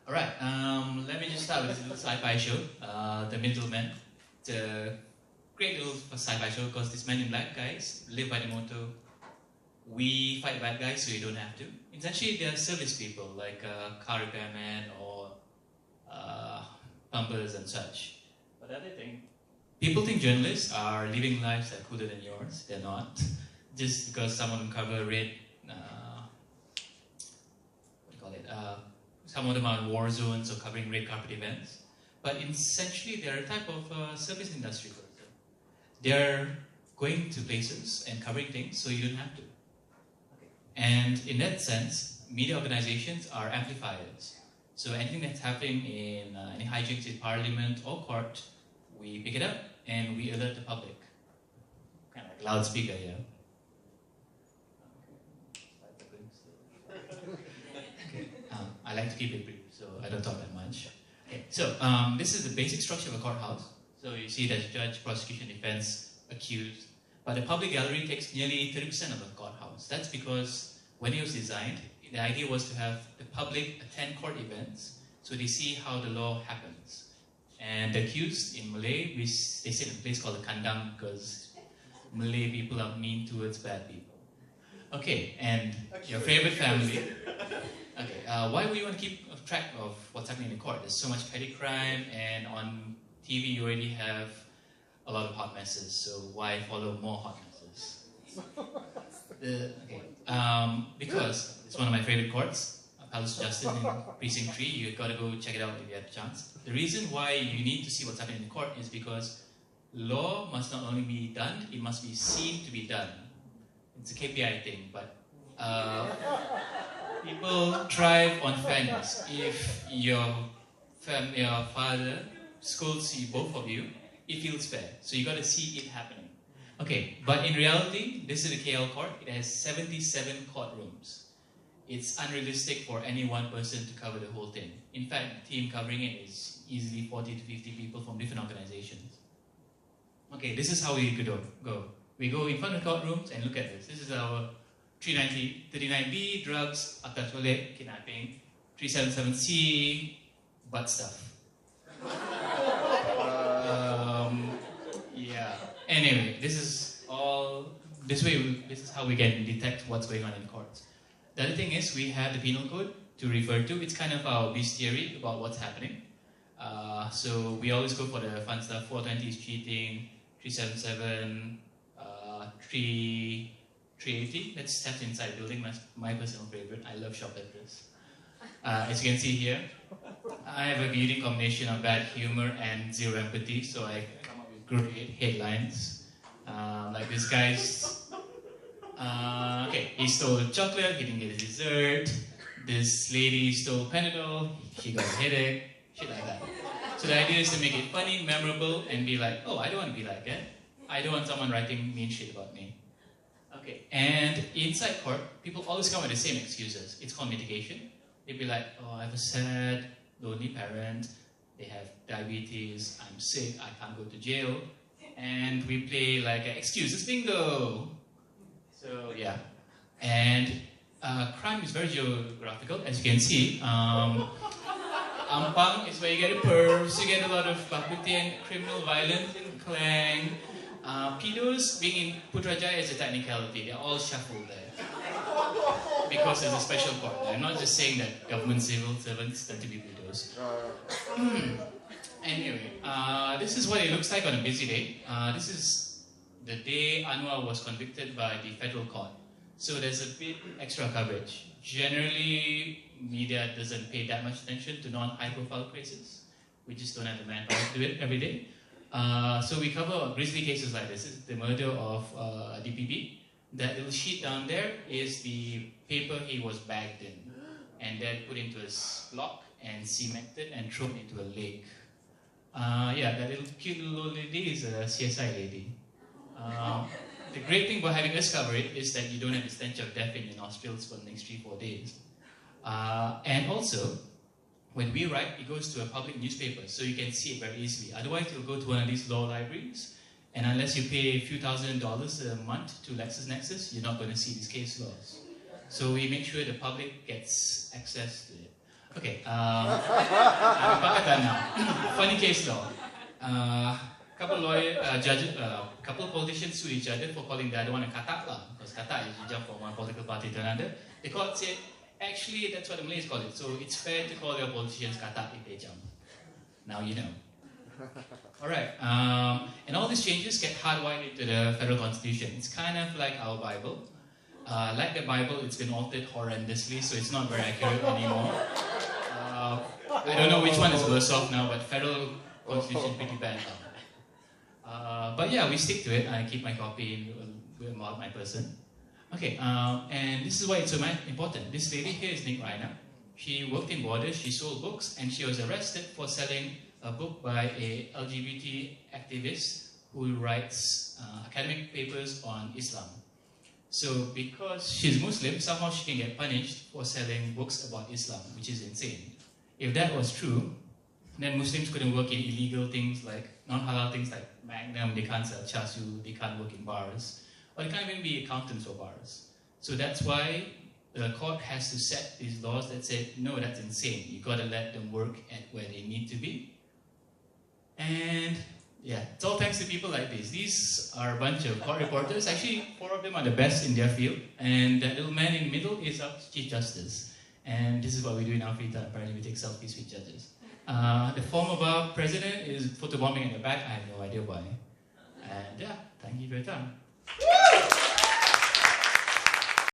Alright, let me just start with this little sci-fi show, The Middleman. It's a great little sci-fi show because these men in black guys live by the motto, we fight bad guys so you don't have to. Essentially, they're service people like car repairmen or plumbers and such. But the other thing, people think journalists are living lives that are cooler than yours. They're not. Just because some of them cover red, some of them are war zones or covering red carpet events. But essentially, they're a type of service industry person. They're going to places and covering things so you don't have to. And in that sense, media organizations are amplifiers. So anything that's happening in any hijinks in parliament or court, we pick it up and we alert the public. Kind of like a loudspeaker here. I like to keep it brief, so I don't talk that much. Okay, so this is the basic structure of a courthouse. So you see there's judge, prosecution, defense, accused. But the public gallery takes nearly 30% of the courthouse. That's because when it was designed, the idea was to have the public attend court events so they see how the law happens. And the accused in Malay, they sit in a place called the kandang because Malay people are mean towards bad people. Okay, and your favorite family. Okay, why would you want to keep track of what's happening in the court? There's so much petty crime, and on TV you already have a lot of hot messes, so why follow more hot messes? Because it's one of my favorite courts, Palace Justice in Precinct 3. You've got to go check it out if you have a chance. The reason why you need to see what's happening in the court is because law must not only be done, it must be seen to be done. It's a KPI thing, but people thrive on fairness. If your father scolds you, both of you, it feels fair. So you got to see it happening. Okay, but in reality, this is the KL court. It has 77 courtrooms. It's unrealistic for any one person to cover the whole thing. In fact, the team covering it is easily 40 to 50 people from different organizations. Okay, this is how we could go. We go in front of the courtrooms and look at this. This is our 39B, drugs, akta colek, kidnapping, 377C, butt stuff. Yeah. Anyway, this is how we can detect what's going on in courts. The other thing is we have the penal code to refer to. It's kind of our bestiary about what's happening. So we always go for the fun stuff. 420 is cheating, 377, 380, that's theft inside building, my personal favorite. I love shop address. As you can see here, I have a unique combination of bad humor and zero empathy, so I come up with great headlines. Like this guy's, okay, he stole chocolate, he didn't get his dessert. This lady stole Panadol, she got a headache, shit like that. So the idea is to make it funny, memorable, and be like, oh, I don't want to be like that. I don't want someone writing mean shit about me. Okay, and inside court, people always come with the same excuses. It's called mitigation. They'd be like, oh, I have a sad, lonely parent. They have diabetes. I'm sick. I can't go to jail. And we play like excuses bingo. So yeah, and crime is very geographical, as you can see. Ampang is where you get the pervs. You get a lot of bakute and criminal violence in Klang. Pedos being in Putrajaya is a technicality. They're all shuffled there because there's a special court. I'm not just saying that government civil servants tend to be pedos. Anyway, this is what it looks like on a busy day. This is the day Anwar was convicted by the federal court. So there's a bit extra coverage. Generally, media doesn't pay that much attention to non-high-profile cases. We just don't have the manpower to do it every day. So we cover grisly cases like this. This is the murder of DPP. That little sheet down there is the paper he was bagged in and then put into a block and cemented and thrown into a lake. Yeah, that little cute little old lady is a CSI lady. The great thing about having us cover it is that you don't have the stench of death in your nostrils for the next 3-4 days. And also, when we write, it goes to a public newspaper, so you can see it very easily. Otherwise, you'll go to one of these law libraries, and unless you pay a few $1,000s a month to LexisNexis, you're not going to see these case laws. So we make sure the public gets access to it. Okay, Pakatan now. Funny case though. Couple politicians sued each other for calling the other one a katak lah, because katak is you jump from one political party to another. The court said, actually that's what the Malays call it, so it's fair to call your politicians katak if they jump. Now you know. Alright, and all these changes get hardwired into the federal constitution. It's kind of like our Bible. Like the Bible, it's been altered horrendously, so it's not very accurate anymore. I don't know which one is worse off now, but federal constitution is pretty bad now. But yeah, we stick to it. I keep my copy about my person. Okay, and this is why it's so important. This lady here is Nick Raina. She worked in borders, she sold books, and she was arrested for selling a book by a LGBT activist who writes academic papers on Islam. So because she's Muslim, somehow she can get punished for selling books about Islam, which is insane. If that was true, then Muslims couldn't work in illegal things like non-halal things like Magnum, they can't sell chasu, they can't work in bars, or they can't even be accountants for bars. So that's why the court has to set these laws that say, no, that's insane. You gotta let them work at where they need to be. And yeah, it's all thanks to people like this. These are a bunch of court reporters. Actually, 4 of them are the best in their field. And that little man in the middle is our Chief Justice. And this is what we do in our free time. Apparently, we take selfies with judges. The former bar president is photobombing in the back. I have no idea why. And yeah, thank you for your time.